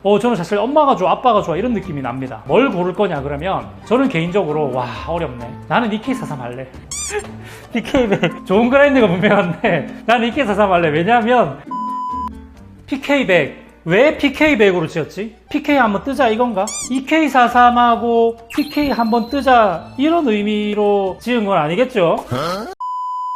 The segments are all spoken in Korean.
저는 사실 엄마가 좋아, 아빠가 좋아 이런 느낌이 납니다. 뭘 고를 거냐 그러면 저는 개인적으로 와 어렵네. 나는 EK43 할래. PK100 좋은 그라인더가 분명한데 나는 EK43 할래. 왜냐하면 PK100 왜 PK100으로 지었지? PK 한번 뜨자 이건가? EK43하고 PK 한번 뜨자 이런 의미로 지은 건 아니겠죠?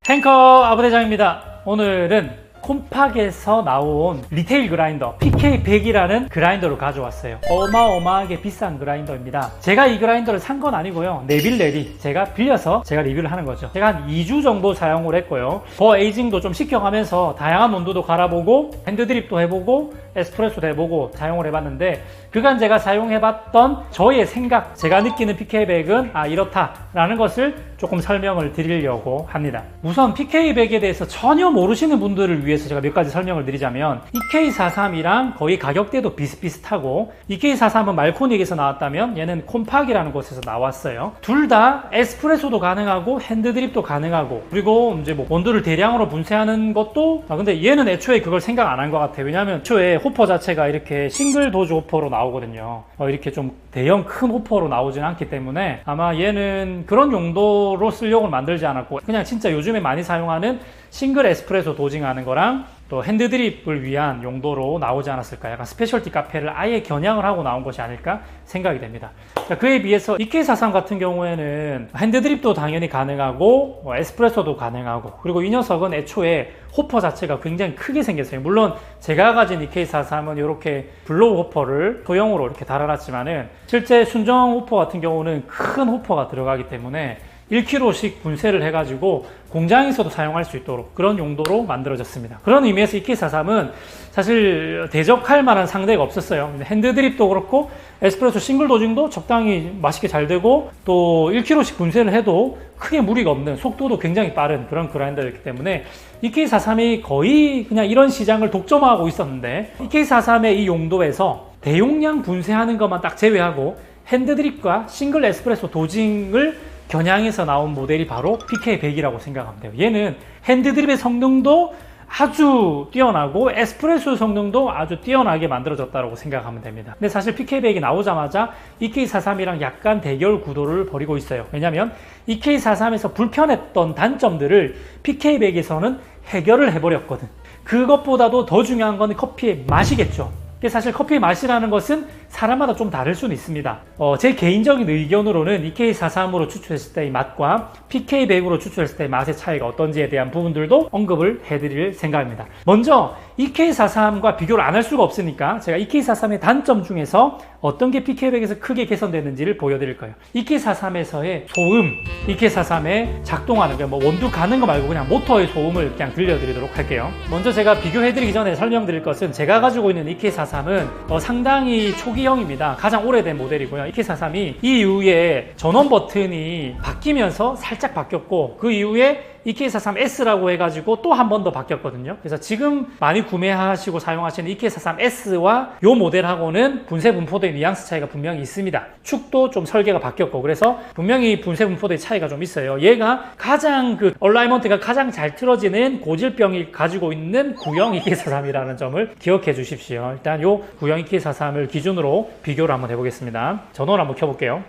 탱커 아부대장입니다. 오늘은 콤팍에서 나온 리테일 그라인더 PK100이라는 그라인더를 가져왔어요. 어마어마하게 비싼 그라인더입니다. 제가 이 그라인더를 산 건 아니고요. 네빌레디 제가 빌려서 제가 리뷰를 하는 거죠. 제가 한 2주 정도 사용을 했고요. 버 에이징도 좀 시켜가면서 다양한 온도도 갈아보고 핸드드립도 해보고 에스프레소도 해보고 사용을 해봤는데 그간 제가 사용해봤던 저의 생각, 제가 느끼는 PK100은 이렇다라는 것을 조금 설명을 드리려고 합니다. 우선 PK100에 대해서 전혀 모르시는 분들을 위해서 제가 몇 가지 설명을 드리자면 EK43이랑 거의 가격대도 비슷비슷하고 EK43은 말코닉에서 나왔다면 얘는 콤팍이라는 곳에서 나왔어요. 둘 다 에스프레소도 가능하고 핸드드립도 가능하고 그리고 이제 뭐 온도를 대량으로 분쇄하는 것도 근데 얘는 애초에 그걸 생각 안 한 것 같아요. 왜냐하면 애초에 호퍼 자체가 이렇게 싱글 도즈 호퍼로 나오거든요. 이렇게 좀 대형 큰 호퍼로 나오진 않기 때문에 아마 얘는 그런 용도로 쓰려고 만들지 않았고 그냥 진짜 요즘에 많이 사용하는 싱글 에스프레소 도징하는 거랑 또 핸드드립을 위한 용도로 나오지 않았을까. 약간 스페셜티 카페를 아예 겨냥을 하고 나온 것이 아닐까 생각이 됩니다. 그에 비해서 EK43 같은 경우에는 핸드드립도 당연히 가능하고 에스프레소도 가능하고 그리고 이 녀석은 애초에 호퍼 자체가 굉장히 크게 생겼어요. 물론 제가 가진 EK43은 이렇게 블로우 호퍼를 소형으로 이렇게 달아놨지만은 실제 순정 호퍼 같은 경우는 큰 호퍼가 들어가기 때문에 1kg씩 분쇄를 해가지고 공장에서도 사용할 수 있도록 그런 용도로 만들어졌습니다. 그런 의미에서 EK43은 사실 대적할 만한 상대가 없었어요. 핸드드립도 그렇고 에스프레소 싱글 도징도 적당히 맛있게 잘 되고 또 1kg씩 분쇄를 해도 크게 무리가 없는 속도도 굉장히 빠른 그런 그라인더였기 때문에 EK43이 거의 그냥 이런 시장을 독점하고 있었는데 EK43의 이 용도에서 대용량 분쇄하는 것만 딱 제외하고 핸드드립과 싱글 에스프레소 도징을 겨냥해서 나온 모델이 바로 PK100이라고 생각하면 돼요. 얘는 핸드드립의 성능도 아주 뛰어나고 에스프레소 성능도 아주 뛰어나게 만들어졌다고 생각하면 됩니다. 근데 사실 PK100이 나오자마자 EK43이랑 약간 대결 구도를 벌이고 있어요. 왜냐면 EK43에서 불편했던 단점들을 PK100에서는 해결을 해버렸거든. 그것보다도 더 중요한 건 커피의 맛이겠죠. 사실 커피의 맛이라는 것은 사람마다 좀 다를 수는 있습니다. 제 개인적인 의견으로는 EK43으로 추출했을 때의 맛과 PK100으로 추출했을 때의 맛의 차이가 어떤지에 대한 부분들도 언급을 해드릴 생각입니다. 먼저 EK43과 비교를 안 할 수가 없으니까 제가 EK43의 단점 중에서 어떤 게 PK100에서 크게 개선됐는지를 보여드릴 거예요. EK43에서의 소음, EK43의 작동하는 거, 원두 가는 거 말고 그냥 모터의 소음을 그냥 들려드리도록 할게요. 먼저 제가 비교해드리기 전에 설명드릴 것은 제가 가지고 있는 EK43은 상당히 초기형입니다. 가장 오래된 모델이고요. EK43이 이 이후에 전원 버튼이 바뀌면서 살짝 바뀌었고 그 이후에 EK43S라고 해가지고 또 한 번 더 바뀌었거든요. 그래서 지금 많이 구매하시고 사용하시는 EK43S와 이 모델하고는 분쇄 분포도의 뉘앙스 차이가 분명히 있습니다. 축도 좀 설계가 바뀌었고 그래서 분명히 분쇄 분포도의 차이가 좀 있어요. 얘가 가장 얼라이먼트가 가장 잘 틀어지는 고질병이 가지고 있는 구형 EK43이라는 점을 기억해 주십시오. 일단 이 구형 EK43을 기준으로 비교를 한번 해보겠습니다. 전원을 한번 켜볼게요.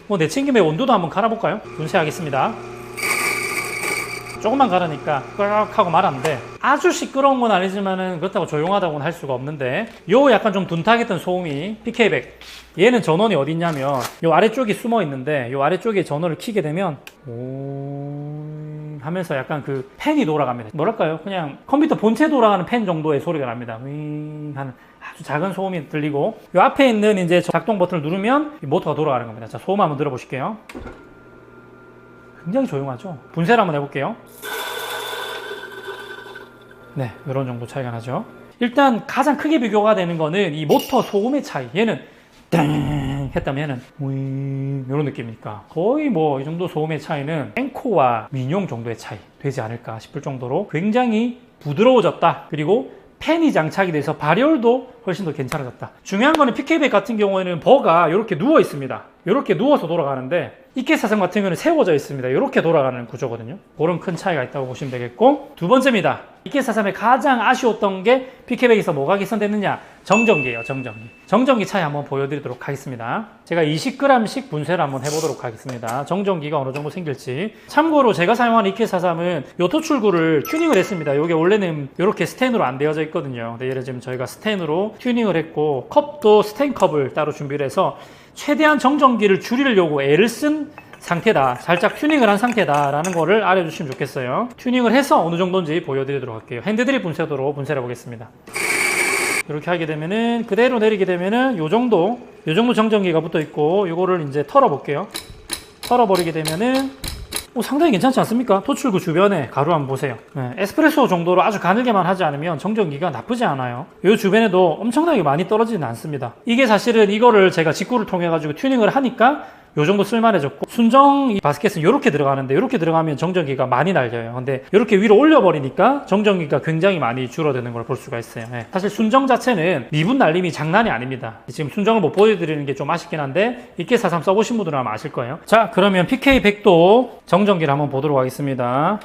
내친김에 온도도 한번 갈아볼까요? 분쇄하겠습니다. 조금만 갈으니까 끄럭 하고 말았는데 아주 시끄러운 건 아니지만은 그렇다고 조용하다고는 할 수가 없는데 요 약간 좀 둔탁했던 소음이 PK100 얘는 전원이 어디 있냐면 요 아래쪽이 숨어 있는데 요 아래쪽에 전원을 켜게 되면 오 하면서 약간 팬이 돌아갑니다. 뭐랄까요? 그냥 컴퓨터 본체 돌아가는 팬 정도의 소리가 납니다. 윙 하는 아주 작은 소음이 들리고 이 앞에 있는 이제 작동 버튼을 누르면 모터가 돌아가는 겁니다. 자, 소음 한번 들어보실게요. 굉장히 조용하죠? 분쇄를 한번 해볼게요. 네, 이런 정도 차이가 나죠. 일단 가장 크게 비교가 되는 거는 이 모터 소음의 차이. 얘는 땡 했다면 얘는 우잉 이런 느낌이니까 거의 이 정도 소음의 차이는 앵코와 민용 정도의 차이 되지 않을까 싶을 정도로 굉장히 부드러워졌다. 그리고 팬이 장착이 돼서 발열도 훨씬 더 괜찮아졌다. 중요한 거는 PK100 같은 경우에는 버가 이렇게 누워 있습니다. 이렇게 누워서 돌아가는데 EK43 같은 경우는 세워져 있습니다. 이렇게 돌아가는 구조거든요. 그런 큰 차이가 있다고 보시면 되겠고, 두 번째입니다. EK43의 가장 아쉬웠던 게 PK백에서 뭐가 개선됐느냐? 정전기예요. 정전기 차이 한번 보여드리도록 하겠습니다. 제가 20g씩 분쇄를 한번 해보도록 하겠습니다. 정전기가 어느 정도 생길지. 참고로 제가 사용하는 EK43은 요 토출구를 튜닝을 했습니다. 이게 원래는 이렇게 스텐으로 안 되어져 있거든요. 근데 예를 들면 저희가 스텐으로 튜닝을 했고, 컵도 스텐 컵을 따로 준비를 해서 최대한 정전기를 줄이려고 애를 쓴 상태다, 살짝 튜닝을 한 상태다라는 거를 알아주시면 좋겠어요. 튜닝을 해서 어느 정도인지 보여드리도록 할게요. 핸드드립 분쇄도로 분쇄를 해보겠습니다. 이렇게 하게 되면은, 그대로 내리게 되면은 요 정도 정전기가 붙어 있고, 요거를 이제 털어볼게요. 털어버리게 되면은 상당히 괜찮지 않습니까? 토출구 주변에 가루 한번 보세요. 네, 에스프레소 정도로 아주 가늘게만 하지 않으면 정전기가 나쁘지 않아요. 이 주변에도 엄청나게 많이 떨어지진 않습니다. 이게 사실은 이거를 제가 직구를 통해 가지고 튜닝을 하니까 요 정도 쓸만해졌고, 순정 바스켓은 이렇게 들어가는데, 이렇게 들어가면 정전기가 많이 날려요. 근데 이렇게 위로 올려버리니까 정전기가 굉장히 많이 줄어드는 걸 볼 수가 있어요. 네. 사실 순정 자체는 미분 날림이 장난이 아닙니다. 지금 순정을 못 보여드리는 게 좀 아쉽긴 한데, EK43 써보신 분들은 아마 아실 거예요. 자, 그러면 PK100도 정전기를 한번 보도록 하겠습니다.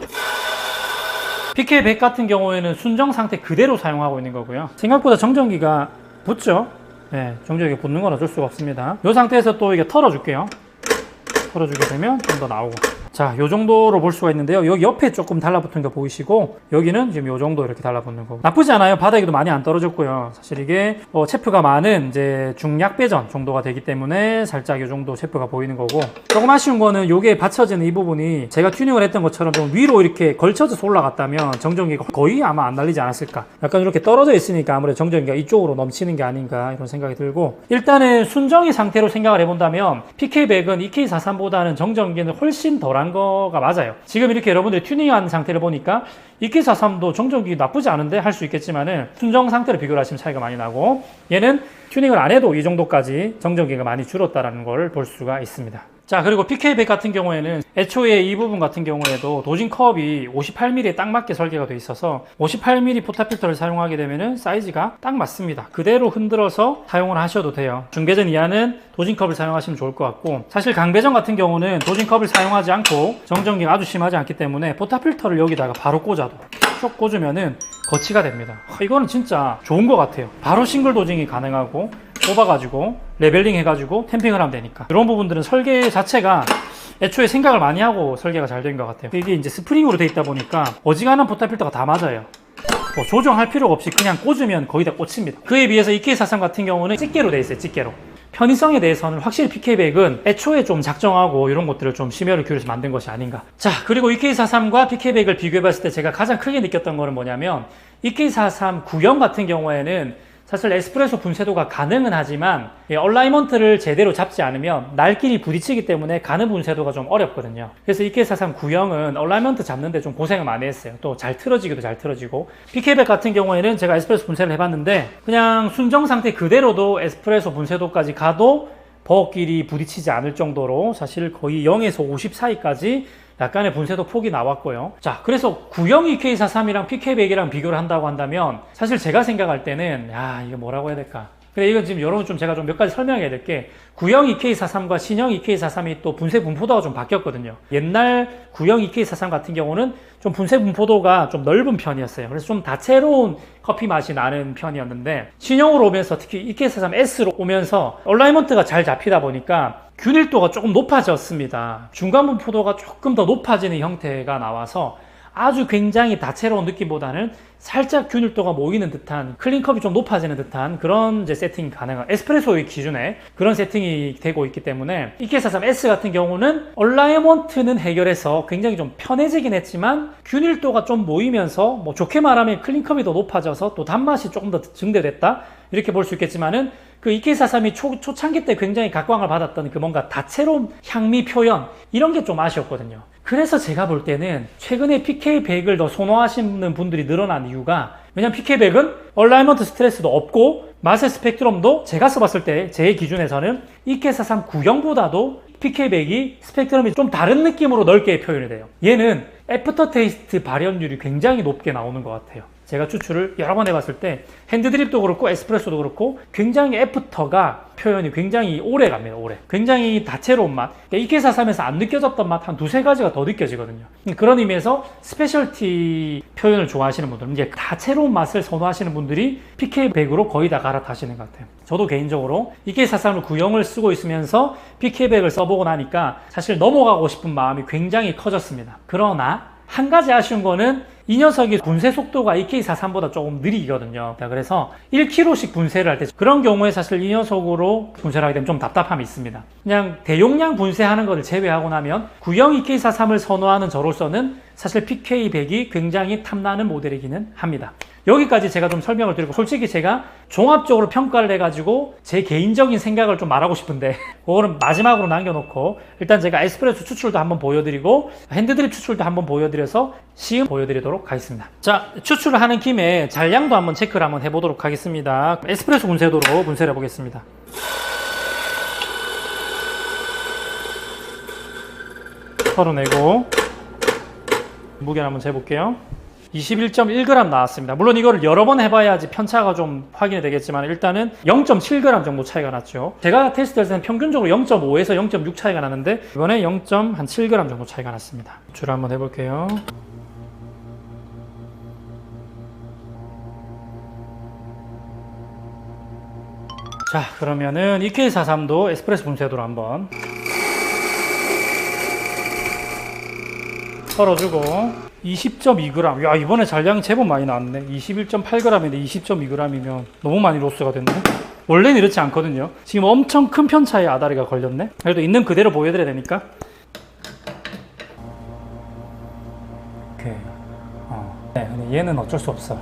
PK100 같은 경우에는 순정 상태 그대로 사용하고 있는 거고요. 생각보다 정전기가 붙죠? 네, 정전기가 붙는 건 어쩔 수가 없습니다. 이 상태에서 또 이게 털어줄게요. 털어주게 되면 좀 더 나오고. 자, 요 정도로 볼 수가 있는데요. 여기 옆에 조금 달라붙은 거 보이시고, 여기는 지금 요 정도 이렇게 달라붙는 거고. 나쁘지 않아요. 바닥에도 많이 안 떨어졌고요. 사실 이게 체프가 많은 이제 중약 배전 정도가 되기 때문에 살짝 요 정도 체프가 보이는 거고, 조금 아쉬운 거는 요게 받쳐지는 이 부분이 제가 튜닝을 했던 것처럼 좀 위로 이렇게 걸쳐져서 올라갔다면 정전기가 거의 아마 안 날리지 않았을까. 약간 이렇게 떨어져 있으니까 아무래도 정전기가 이쪽으로 넘치는 게 아닌가 이런 생각이 들고, 일단은 순정의 상태로 생각을 해본다면 PK100은 EK43보다는 정전기는 훨씬 덜한 거가 맞아요. 지금 이렇게 여러분들이 튜닝한 상태를 보니까 EK43도 정전기 나쁘지 않은데 할 수 있겠지만은, 순정 상태로 비교를 하시면 차이가 많이 나고, 얘는 튜닝을 안 해도 이 정도까지 정전기가 많이 줄었다는 걸 볼 수가 있습니다. 자, 그리고 PK100 같은 경우에는 애초에 이 부분 같은 경우에도 도진 컵이 58mm에 딱 맞게 설계가 되어 있어서 58mm 포탑필터를 사용하게 되면은 사이즈가 딱 맞습니다. 그대로 흔들어서 사용을 하셔도 돼요. 중배전 이하는 도진 컵을 사용하시면 좋을 것 같고, 사실 강배전 같은 경우는 도진 컵을 사용하지 않고 정전기가 아주 심하지 않기 때문에 포탑필터를 여기다가 바로 꽂아도 쭉 꽂으면은 거치가 됩니다. 이거는 진짜 좋은 것 같아요. 바로 싱글 도징이 가능하고, 뽑아가지고 레벨링 해가지고 템핑을 하면 되니까, 이런 부분들은 설계 자체가 애초에 생각을 많이 하고 설계가 잘 된 것 같아요. 이게 이제 스프링으로 돼 있다 보니까 어지간한 포탑필터가 다 맞아요. 조정할 필요가 없이 그냥 꽂으면 거의 다 꽂힙니다. 그에 비해서 EK43 같은 경우는 집게로 돼 있어요. 집게로. 편의성에 대해서는 확실히 PK100은 애초에 좀 작정하고 이런 것들을 좀 심혈을 기울여서 만든 것이 아닌가. 자, 그리고 EK43과 PK100을 비교해봤을 때 제가 가장 크게 느꼈던 거는 뭐냐면, EK43 구형 같은 경우에는 사실 에스프레소 분쇄도가 가능은 하지만 얼라이먼트를 제대로 잡지 않으면 날끼리 부딪히기 때문에 가는 분쇄도가 좀 어렵거든요. 그래서 EK43 구형은 얼라이먼트 잡는데 좀 고생을 많이 했어요. 또 잘 틀어지기도 잘 틀어지고, PK100 같은 경우에는 제가 에스프레소 분쇄를 해봤는데 그냥 순정 상태 그대로도 에스프레소 분쇄도까지 가도 버끼리 부딪히지 않을 정도로 사실 거의 0에서 50 사이까지 약간의 분쇄도 폭이 나왔고요. 자, 그래서 구형 EK43이랑 PK100이랑 비교를 한다고 한다면, 사실 제가 생각할 때는 이거 뭐라고 해야 될까? 근데 이건 지금 여러분 제가 좀 몇 가지 설명해야 될 게, 구형 EK43과 신형 EK43이 또 분쇄 분포도가 좀 바뀌었거든요. 옛날 구형 EK43 같은 경우는 좀 분쇄 분포도가 좀 넓은 편이었어요. 그래서 좀 다채로운 커피 맛이 나는 편이었는데, 신형으로 오면서 특히 EK43S로 오면서 얼라이먼트가 잘 잡히다 보니까 균일도가 조금 높아졌습니다. 중간 분포도가 조금 더 높아지는 형태가 나와서 아주 굉장히 다채로운 느낌보다는 살짝 균일도가 모이는 듯한, 클린컵이 좀 높아지는 듯한 그런 이제 세팅이 가능한, 에스프레소의 기준에 그런 세팅이 되고 있기 때문에 EK43S 같은 경우는 얼라이먼트는 해결해서 굉장히 좀 편해지긴 했지만 균일도가 좀 모이면서, 좋게 말하면 클린컵이 더 높아져서 또 단맛이 조금 더 증대됐다 이렇게 볼 수 있겠지만은, 그 EK43이 초창기 때 굉장히 각광을 받았던 그 뭔가 다채로운 향미 표현, 이런 게 좀 아쉬웠거든요. 그래서 제가 볼 때는 최근에 PK100을 더 선호하시는 분들이 늘어난 이유가, 왜냐면 PK100은 얼라이먼트 스트레스도 없고 맛의 스펙트럼도 제가 써봤을 때 제 기준에서는 EK43 구형보다도 PK100이 스펙트럼이 좀 다른 느낌으로 넓게 표현이 돼요. 얘는 애프터 테이스트 발현율이 굉장히 높게 나오는 것 같아요. 제가 추출을 여러 번 해봤을 때 핸드드립도 그렇고 에스프레소도 그렇고 굉장히 애프터가 표현이 굉장히 오래 갑니다. 오래. 굉장히 다채로운 맛. 그러니까 EK43에서 안 느껴졌던 맛 한 두세 가지가 더 느껴지거든요. 그런 의미에서 스페셜티 표현을 좋아하시는 분들, 이제 다채로운 맛을 선호하시는 분들이 PK100으로 거의 다 갈아타시는 것 같아요. 저도 개인적으로 EK43을 구형을 쓰고 있으면서 PK100을 써보고 나니까 사실 넘어가고 싶은 마음이 굉장히 커졌습니다. 그러나 한 가지 아쉬운 거는 이 녀석이 분쇄 속도가 EK43보다 조금 느리거든요. 그래서 1kg씩 분쇄를 할 때 그런 경우에 사실 이 녀석으로 분쇄를 하게 되면 좀 답답함이 있습니다. 그냥 대용량 분쇄하는 것을 제외하고 나면 구형 EK43을 선호하는 저로서는 사실 PK100이 굉장히 탐나는 모델이기는 합니다. 여기까지 제가 좀 설명을 드리고, 솔직히 제가 종합적으로 평가를 해가지고 제 개인적인 생각을 좀 말하고 싶은데 그거는 마지막으로 남겨놓고, 일단 제가 에스프레소 추출도 한번 보여드리고 핸드드립 추출도 한번 보여드려서 시음 보여드리도록 하겠습니다. 자, 추출을 하는 김에 잔량도 한번 체크를 한번 해보도록 하겠습니다. 에스프레소 분쇄도로 분쇄를 해보겠습니다. 털어내고 무게를 한번 재볼게요. 21.1g 나왔습니다. 물론 이거를 여러 번 해봐야지 편차가 좀 확인이 되겠지만 일단은 0.7g 정도 차이가 났죠. 제가 테스트할 때는 평균적으로 0.5에서 0.6 차이가 나는데 이번에 0.7g 정도 차이가 났습니다. 줄 한번 해볼게요. 자, 그러면은 EK43도 에스프레소 분쇄도로 한번 썰어주고 20.2g. 야, 이번에 잔량이 제법 많이 나왔네. 21.8g인데 20.2g이면 너무 많이 로스가 됐네. 원래는 이렇지 않거든요. 지금 엄청 큰 편차에 아다리가 걸렸네. 그래도 있는 그대로 보여드려야 되니까. 오케이. 네, 근데 얘는 어쩔 수 없어.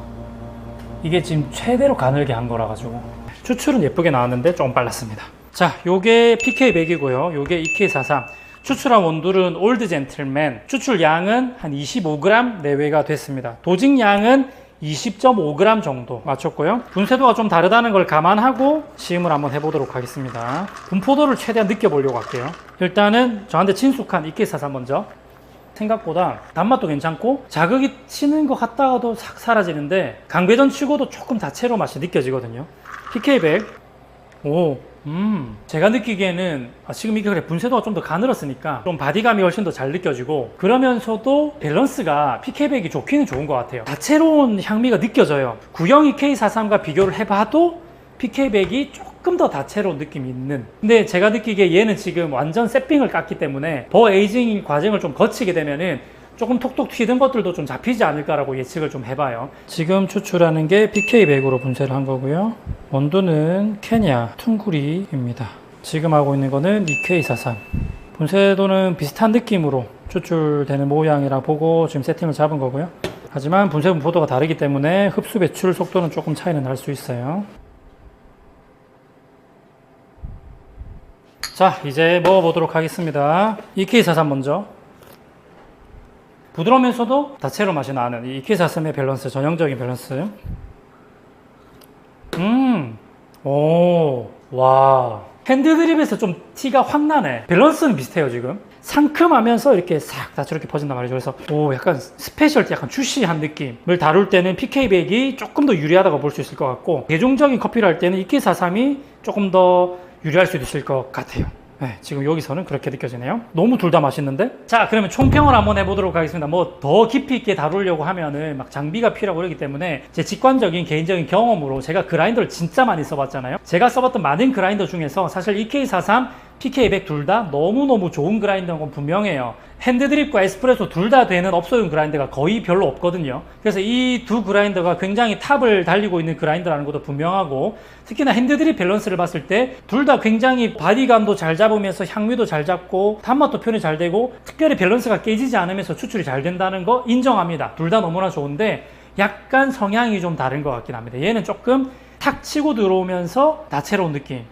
이게 지금 최대로 가늘게 한 거라 가지고. 추출은 예쁘게 나왔는데 좀 빨랐습니다. 자, 요게 PK100이고요. 요게 EK43. 추출한 원두는 올드 젠틀맨, 추출 양은 한 25g 내외가 됐습니다. 도직 양은 20.5g 정도 맞췄고요. 분쇄도가 좀 다르다는 걸 감안하고 시음을 한번 해보도록 하겠습니다. 분포도를 최대한 느껴보려고 할게요. 일단은 저한테 친숙한 EK43 먼저. 생각보다 단맛도 괜찮고 자극이 치는 것 같다가도 싹 사라지는데 강배전 치고도 조금 다채로운 맛이 느껴지거든요. PK100. 오, 제가 느끼기에는 지금 이게 그래 분쇄도가 좀 더 가늘었으니까 좀 바디감이 훨씬 더 잘 느껴지고, 그러면서도 밸런스가 PK100이 좋기는 좋은 것 같아요. 다채로운 향미가 느껴져요. 구형 EK43과 비교를 해봐도 PK100이 조금 더 다채로운 느낌이 있는, 근데 제가 느끼기에 얘는 지금 완전 세핑을 깠기 때문에 더 에이징 과정을 좀 거치게 되면은 조금 톡톡 튀는 것들도 좀 잡히지 않을까라고 예측을 좀 해봐요. 지금 추출하는 게 PK100으로 분쇄를 한 거고요. 원두는 케냐 퉁구리입니다. 지금 하고 있는 거는 EK43. 분쇄도는 비슷한 느낌으로 추출되는 모양이라 보고 지금 세팅을 잡은 거고요. 하지만 분쇄 분포도가 다르기 때문에 흡수 배출 속도는 조금 차이는 날 수 있어요. 자, 이제 먹어보도록 하겠습니다. EK43 먼저. 부드러우면서도 다채로운 맛이 나는 이 EK43의 밸런스, 전형적인 밸런스. 오, 와. 핸드드립에서 좀 티가 확 나네. 밸런스는 비슷해요, 지금. 상큼하면서 이렇게 싹 다채롭게 퍼진단 말이죠. 그래서, 오, 약간 스페셜티, 약간 주시한 느낌을 다룰 때는 PK100이 조금 더 유리하다고 볼 수 있을 것 같고, 대중적인 커피를 할 때는 EK43이 조금 더 유리할 수도 있을 것 같아요. 네, 지금 여기서는 그렇게 느껴지네요. 너무 둘 다 맛있는데? 자, 그러면 총평을 한번 해보도록 하겠습니다. 뭐 더 깊이 있게 다루려고 하면은 막 장비가 필요하고 그러기 때문에 제 직관적인 개인적인 경험으로 제가 그라인더를 진짜 많이 써봤잖아요. 제가 써봤던 많은 그라인더 중에서 사실 EK43, PK100 둘 다 너무너무 좋은 그라인더인 건 분명해요. 핸드드립과 에스프레소 둘 다 되는 업소용 그라인더가 거의 별로 없거든요. 그래서 이 두 그라인더가 굉장히 탑을 달리고 있는 그라인더라는 것도 분명하고, 특히나 핸드드립 밸런스를 봤을 때 둘 다 굉장히 바디감도 잘 잡으면서 향미도 잘 잡고 단맛도 표현이 잘 되고 특별히 밸런스가 깨지지 않으면서 추출이 잘 된다는 거 인정합니다. 둘 다 너무나 좋은데 약간 성향이 좀 다른 것 같긴 합니다. 얘는 조금 탁 치고 들어오면서 다채로운 느낌,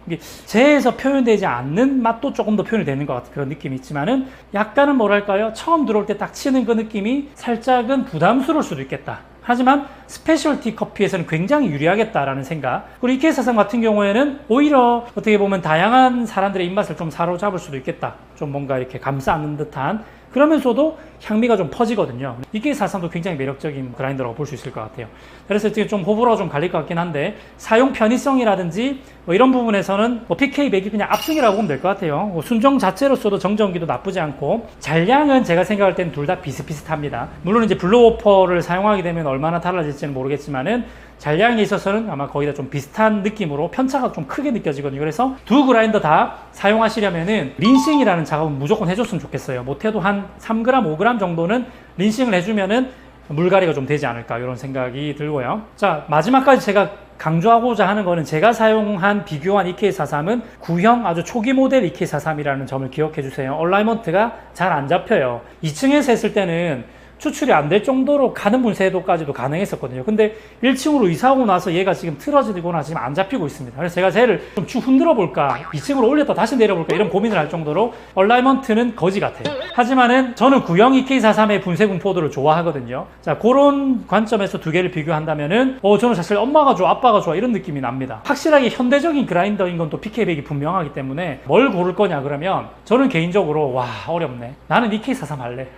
재에서 표현되지 않는 맛도 조금 더 표현이 되는 것 같은 그런 느낌이 있지만은 약간은 뭐랄까요, 처음 들어올 때 딱 치는 그 느낌이 살짝은 부담스러울 수도 있겠다. 하지만 스페셜티 커피에서는 굉장히 유리하겠다라는 생각. 그리고 EK43 같은 경우에는 오히려 어떻게 보면 다양한 사람들의 입맛을 좀 사로잡을 수도 있겠다. 좀 뭔가 이렇게 감싸 안는 듯한, 그러면서도 향미가 좀 퍼지거든요. EK43도 굉장히 매력적인 그라인더라고 볼 수 있을 것 같아요. 그래서 지금 좀 호불호가 좀 갈릴 것 같긴 한데 사용 편의성이라든지 뭐 이런 부분에서는 뭐 PK100이 그냥 압승이라고 보면 될 것 같아요. 뭐 순정 자체로서도 정전기도 나쁘지 않고 잔량은 제가 생각할 때는 둘 다 비슷비슷합니다. 물론 이제 블루워퍼를 사용하게 되면 얼마나 달라질지는 모르겠지만은 잔량에 있어서는 아마 거의 다 좀 비슷한 느낌으로 편차가 좀 크게 느껴지거든요. 그래서 두 그라인더 다 사용하시려면은 린싱이라는 작업은 무조건 해줬으면 좋겠어요. 못해도 한 3g, 5g 정도는 린싱을 해주면은 물갈이가 좀 되지 않을까 이런 생각이 들고요. 자, 마지막까지 제가 강조하고자 하는 거는 제가 사용한 비교한 EK43은 구형 아주 초기 모델 EK43이라는 점을 기억해 주세요. 얼라이먼트가 잘 안 잡혀요. 2층에서 했을 때는 추출이 안 될 정도로 가는 분쇄도까지도 가능했었거든요. 근데 1층으로 이사하고 나서 얘가 지금 틀어지거나 지금 안 잡히고 있습니다. 그래서 제가 쟤를 좀 쭉 흔들어 볼까, 2층으로 올렸다 다시 내려볼까 이런 고민을 할 정도로 얼라이먼트는 거지 같아요. 하지만은 저는 구형 EK43의 분쇄 분포도를 좋아하거든요. 자, 그런 관점에서 두 개를 비교한다면은 저는 사실 엄마가 좋아, 아빠가 좋아 이런 느낌이 납니다. 확실하게 현대적인 그라인더인 건 또 PK100이 분명하기 때문에 뭘 고를 거냐 그러면 저는 개인적으로 와 어렵네. 나는 EK43 할래.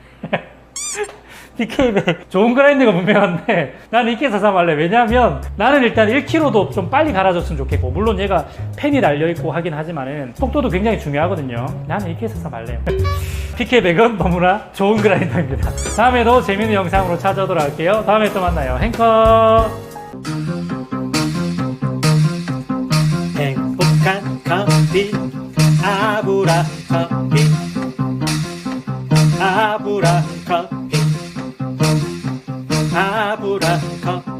PK100 좋은 그라인더가 분명한데 나는 EK43 할래. 왜냐하면 나는 일단 1kg도 좀 빨리 갈아줬으면 좋겠고, 물론 얘가 팬이 달려있고 하긴 하지만은 속도도 굉장히 중요하거든요. 나는 EK43 할래요. PK100은 너무나 좋은 그라인더입니다. 다음에도 재밌는 영상으로 찾아오도록 할게요. 다음에 또 만나요. 행커. 행복한 커피 아브라 커피 아브라 커피 아브라 커피